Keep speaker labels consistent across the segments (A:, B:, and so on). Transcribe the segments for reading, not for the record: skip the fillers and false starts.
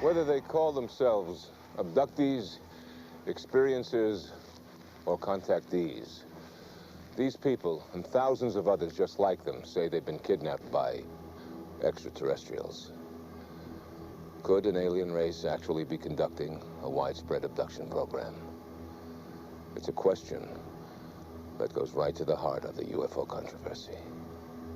A: Whether they call themselves abductees, experiencers, or contactees, these people and thousands of others just like them say they've been kidnapped by extraterrestrials. Could an alien race actually be conducting a widespread abduction program? It's a question that goes right to the heart of the UFO controversy.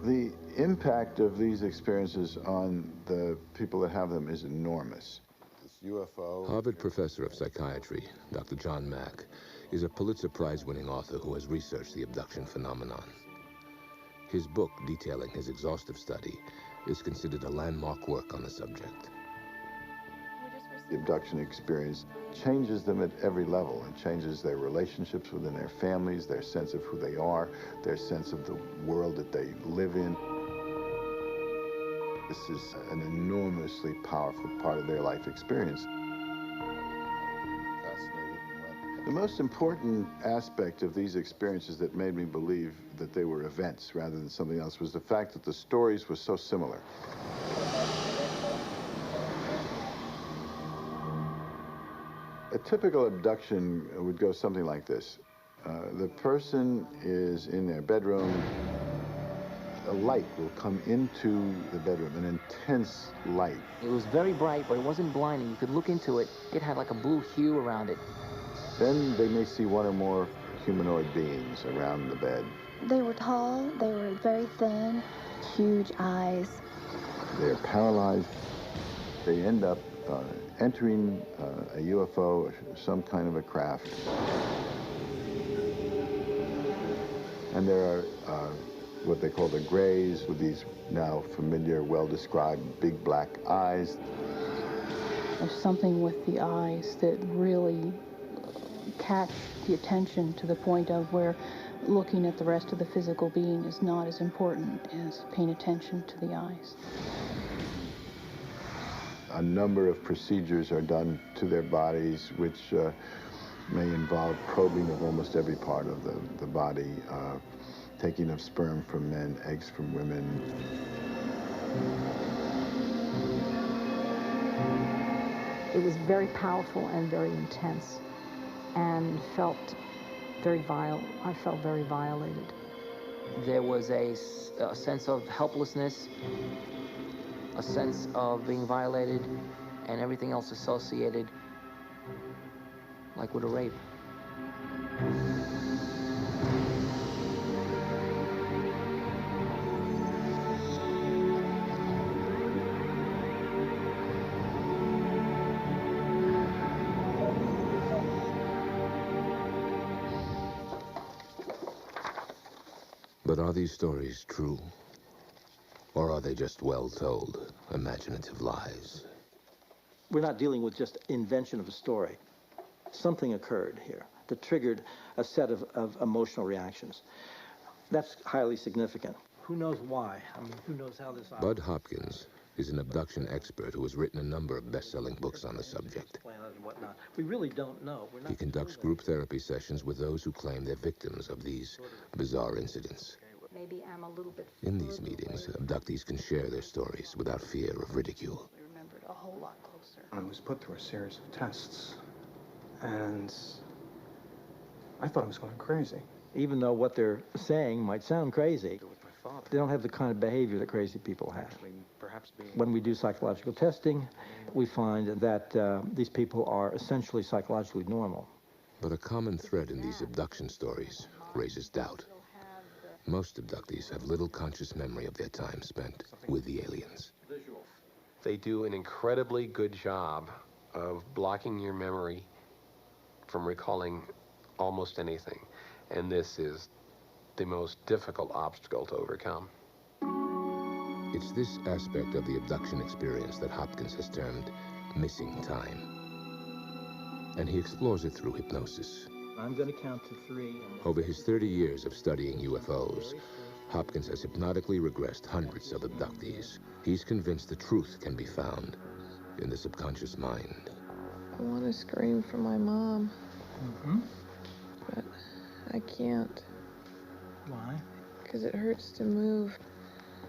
B: The impact of these experiences on the people that have them is enormous. This UFO...
A: Harvard professor of psychiatry, Dr. John Mack, is a Pulitzer Prize-winning author who has researched the abduction phenomenon. His book, detailing his exhaustive study, is considered a landmark work on the subject.
B: The abduction experience changes them at every level. It changes their relationships within their families, their sense of who they are, their sense of the world that they live in. This is an enormously powerful part of their life experience. The most important aspect of these experiences that made me believe that they were events rather than something else was the fact that the stories were so similar. A typical abduction would go something like this. The person is in their bedroom. A light will come into the bedroom, an intense light.
C: It was very bright, but it wasn't blinding. You could look into it. It had like a blue hue around it.
B: Then they may see one or more humanoid beings around the bed.
D: They were tall, they were very thin, huge eyes.
B: They're paralyzed. They end up entering a UFO, some kind of a craft. And there are what they call the grays, with these now familiar, well-described big black eyes.
E: There's something with the eyes that really catch the attention to the point of where looking at the rest of the physical being is not as important as paying attention to the eyes.
B: A number of procedures are done to their bodies, which may involve probing of almost every part of the body, taking of sperm from men, eggs from women.
E: It was very powerful and very intense, and felt very I felt very violated.
C: There was a sense of helplessness, a sense of being violated, and everything else associated, like with a rape.
A: But are these stories true? Or are they just well-told, imaginative lies?
F: We're not dealing with just invention of a story. Something occurred here that triggered a set of emotional reactions. That's highly significant. Who knows why? I mean, who knows how this...
A: Bud Hopkins is an abduction expert who has written a number of best-selling books on the subject.
F: We really don't know.
A: He conducts group therapy sessions with those who claim they're victims of these bizarre incidents.
E: Maybe I'm a little bit...
A: In these meetings, abductees can share their stories without fear of ridicule.
E: I remembered a whole lot closer.
G: I was put through a series of tests, and I thought I was going crazy.
F: Even though what they're saying might sound crazy, they don't have the kind of behavior that crazy people have. When we do psychological testing, we find that these people are essentially psychologically normal.
A: But a common thread in these abduction stories raises doubt. Most abductees have little conscious memory of their time spent with the aliens.
H: They do an incredibly good job of blocking your memory from recalling almost anything. And this is the most difficult obstacle to overcome.
A: It's this aspect of the abduction experience that Hopkins has termed missing time. And he explores it through hypnosis.
F: I'm going to count to 3.
A: Over his 30 years of studying UFOs, Hopkins has hypnotically regressed hundreds of abductees. He's convinced the truth can be found in the subconscious mind.
I: I want to scream for my mom.
F: Mm-hmm.
I: But I can't.
F: Why?
I: Because it hurts to move.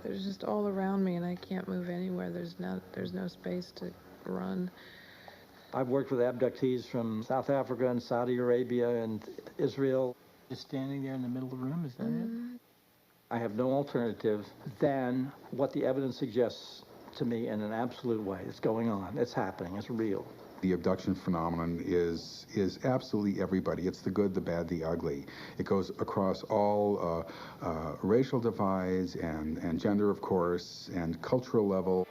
I: There's just all around me, and I can't move anywhere. There's no space to run.
F: I've worked with abductees from South Africa and Saudi Arabia and Israel. Just standing there in the middle of the room, is that it? I have no alternative than what the evidence suggests to me in an absolute way. It's going on. It's happening. It's real.
J: The abduction phenomenon is absolutely everybody. It's the good, the bad, the ugly. It goes across all racial divides and gender, of course, and cultural level.